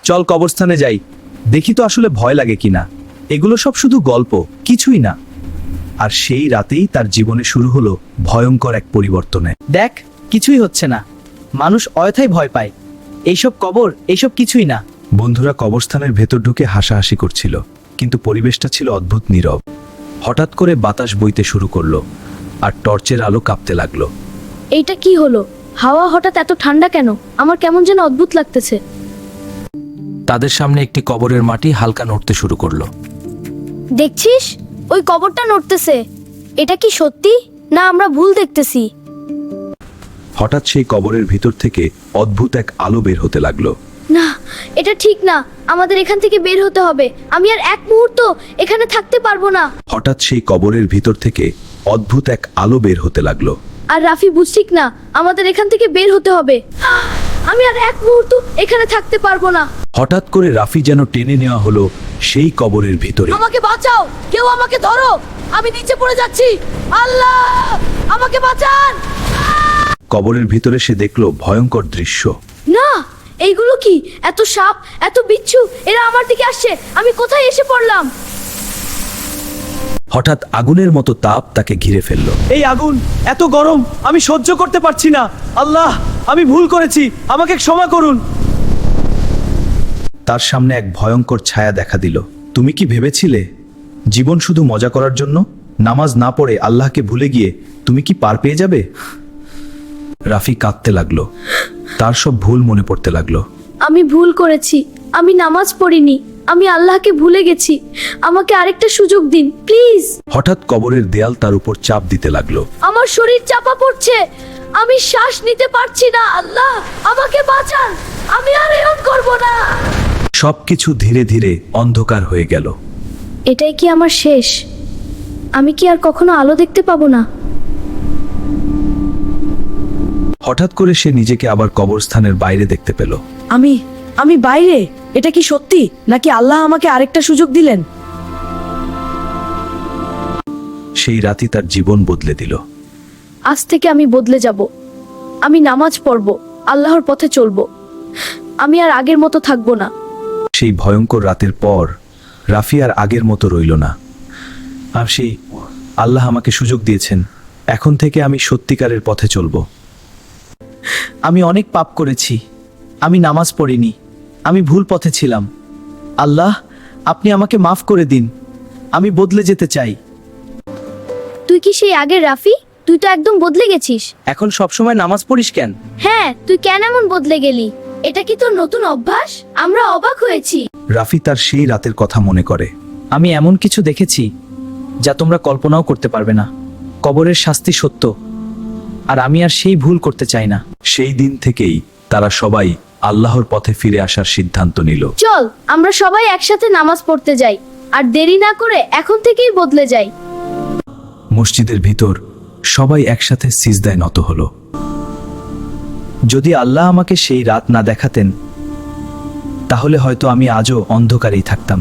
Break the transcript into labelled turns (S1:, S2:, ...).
S1: চল কবরস্থানে যাই, দেখি তো আসলে ভয় লাগে কিনা। এগুলো সব শুধু গল্প, কিছুই না। আর সেই রাতেই তার জীবনে শুরু হলো ভয়ঙ্কর এক পরিবর্তনে।
S2: দেখ, কিছুই হচ্ছে না। মানুষ অযথাই ভয় পায়। এইসব কবর, এইসব কিছুই না।
S1: বন্ধুরা কবরস্থানের ভেতর ঢুকে হাসাহাসি করছিল, কিন্তু পরিবেশটা ছিল অদ্ভুত নীরব। হঠাৎ করে বাতাস বইতে শুরু করলো, আর টর্চের আলো কাঁপতে লাগলো।
S3: এইটা কি হলো? হাওয়া হঠাৎ এত ঠান্ডা কেন? আমার কেমন যেন অদ্ভুত লাগতেছে।
S1: তাদের সামনে একটি কবরের মাটি হালকা নড়তে শুরু করলো।
S3: দেখছিস, ওই কবরটা নড়তেছে। এটা কি সত্যি, না আমরা ভুল দেখতেছি?
S1: হঠাৎ সেই কবরের ভিতর থেকে অদ্ভুত এক আলো বের হতে লাগলো।
S3: না, এটা ঠিক না। আমাদের এখান থেকে বের হতে হবে। আমি আর এক মুহূর্ত এখানে থাকতে পারবো না।
S1: হঠাৎ সেই কবরের ভিতর থেকে অদ্ভুত এক আলো বের হতে লাগলো।
S3: আর রাফি, বুঝছিস না, আমাদের এখান থেকে বের হতে হবে। আমি আর এক মুহূর্ত এখানে থাকতে পারবো না।
S1: হঠাৎ করে রাফি যেন টেনে নেওয়া হলো সেই কবরের ভিতরে।
S3: আমাকে বাঁচাও, কেউ আমাকে ধরো, আমি নিচে পড়ে যাচ্ছি। আল্লাহ, আমাকে বাঁচান।
S1: কবরের ভিতরে সে দেখলো ভয়ঙ্কর দৃশ্য।
S3: না, এইগুলো কি? এত সাপ, এত বিচ্ছু, এরা আমার দিকে আসছে। আমি কোথায় এসে পড়লাম?
S1: হঠাৎ আগুনের মতো তাপ তাকে ঘিরে ফেললো।
S2: এই আগুন এত গরম, আমি সহ্য করতে পারছি না। আল্লাহ, আমি ভুল করেছি, আমাকে ক্ষমা করুন।
S1: তার সামনে এক ভয়ঙ্কর ছায়া দেখা দিল। তুমি কি ভেবেছিলে জীবন শুধু মজা করার জন্য? নামাজ না পড়ে আল্লাহকে ভুলে গিয়ে তুমি কি পার পেয়ে যাবে? রাফি কাঁদতে লাগলো, তার সব ভুল মনে পড়তে লাগলো।
S3: আমি ভুল করেছি, আমি নামাজ পড়িনি, আমি আল্লাহকে ভুলে গেছি। আমাকে আরেকটা সুযোগ দিন, প্লিজ।
S1: হঠাৎ কবরের দেয়াল তার উপর চাপ দিতে লাগলো।
S3: আমার শরীর চাপা পড়ছে, আমি শ্বাস নিতে পারছি না। আল্লাহ, আমাকে বাঁচান, আমি আর এরকম করব না।
S1: সবকিছু ধীরে ধীরে অন্ধকার হয়ে গেল।
S3: এটাই কি আমার শেষ? আমি কি আর কখনো আলো দেখতে পাবো না?
S1: হঠাৎ করে সে নিজেকে আবার কবরস্থানের বাইরে দেখতে পেল।
S4: আমি বাইরে? এটা কি সত্যি, নাকি আল্লাহ আমাকে আরেকটা সুযোগ দিলেন?
S1: সেই রাতই তার জীবন বদলে দিল।
S3: আজ থেকে আমি বদলে যাব। আমি নামাজ পড়ব, আল্লাহর পথে চলব। আমি আর আগের মতো থাকবো না।
S1: সেই ভয়ঙ্কর রাতের পর রাফি আর আগের মতো রইল না। আর সেই আল্লাহ আমাকে সুযোগ দিয়েছেন, এখন থেকে আমি সত্যিকারের পথে চলব।
S2: আমি অনেক পাপ করেছি, আমি নামাজ পড়িনি, আমি ভুল পথে ছিলাম। আল্লাহ, আপনি আমাকে মাফ করে দিন, আমি বদলে যেতে চাই।
S3: তুই কি সেই আগের রাফি? তুই তো একদম বদলে গেছিস।
S2: এখন সবসময় নামাজ পড়িস কেন?
S3: হ্যাঁ, তুই কেন এমন বদলে গেলি? এটা কি তোর নতুন অভ্যাস? আমরা অবাক হয়েছি।
S1: রাফি তার সেই রাতের কথা মনে করে।
S2: আমি এমন কিছু দেখেছি যা তোমরা কল্পনাও করতে পারবে না। কবরের শাস্তি সত্য, আর আমি আর সেই ভুল করতে চাই না।
S1: সেই দিন থেকেই তারা সবাই আল্লাহর পথে ফিরে আসার সিদ্ধান্ত নিল।
S3: চল, আমরা সবাই একসাথে নামাজ পড়তে যাই, আর দেরি না করে এখন থেকেই বদলে যাই।
S1: মসজিদের ভিতর সবাই একসাথে সিজদায় নত হলো।
S2: যদি আল্লাহ আমাকে সেই রাত না দেখাতেন, তাহলে হয়তো আমি আজও অন্ধকারেই থাকতাম।